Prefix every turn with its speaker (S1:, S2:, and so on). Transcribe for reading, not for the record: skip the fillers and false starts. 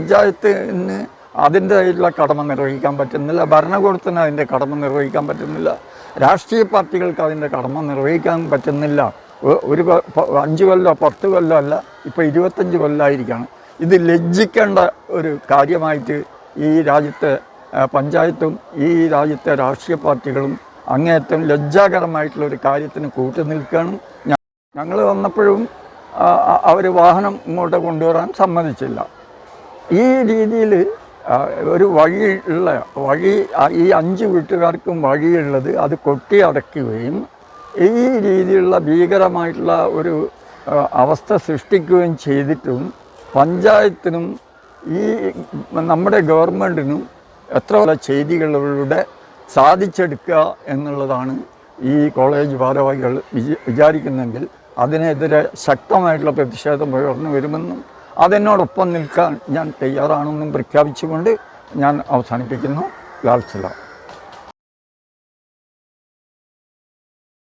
S1: പഞ്ചായത്തിന് അതിൻ്റെതായിട്ടുള്ള കടമ നിർവഹിക്കാൻ പറ്റുന്നില്ല, ഭരണകൂടത്തിന് അതിൻ്റെ കടമ നിർവഹിക്കാൻ പറ്റുന്നില്ല, രാഷ്ട്രീയ പാർട്ടികൾക്ക് അതിൻ്റെ കടമ നിർവഹിക്കാൻ പറ്റുന്നില്ല. ഒരു 5 കൊല്ലോ 10 കൊല്ലോ അല്ല, ഇപ്പോൾ 25 കൊല്ലമായിരിക്കണം. ഇത് ലജ്ജിക്കേണ്ട ഒരു കാര്യമായിട്ട് ഈ രാജ്യത്തെ പഞ്ചായത്തും ഈ രാജ്യത്തെ രാഷ്ട്രീയ പാർട്ടികളും അങ്ങേയറ്റം ലജ്ജാകരമായിട്ടുള്ളൊരു കാര്യത്തിന് കൂട്ടുനിൽക്കുകയാണ്. ഞങ്ങൾ വന്നപ്പോഴും അവർ വാഹനം ഇങ്ങോട്ട് കൊണ്ടുവരാൻ സമ്മതിച്ചില്ല. ഈ രീതിയിൽ ഒരു വഴി ഈ 5 വീട്ടുകാർക്കും വഴിയുള്ളത് അത് കൊട്ടി അടയ്ക്കുകയും ഈ രീതിയിലുള്ള ഭീകരമായിട്ടുള്ള ഒരു അവസ്ഥ സൃഷ്ടിക്കുകയും ചെയ്തിട്ടും പഞ്ചായത്തിനും ഈ നമ്മുടെ ഗവൺമെൻറ്റിനും എത്ര ചെയ്തികളിലൂടെ സാധിച്ചെടുക്കുക എന്നുള്ളതാണ് ഈ കോളേജ് ഭാരവാഹികൾ വിചാരിക്കുന്നെങ്കിൽ അതിനെതിരെ ശക്തമായിട്ടുള്ള പ്രതിഷേധം ഉയർന്നു വരുമെന്നും അതിനോടൊപ്പം നിൽക്കാൻ ഞാൻ തയ്യാറാണെന്നും പ്രഖ്യാപിച്ചുകൊണ്ട് ഞാൻ അവസാനിപ്പിക്കുന്നു. ലാൽ സലാം.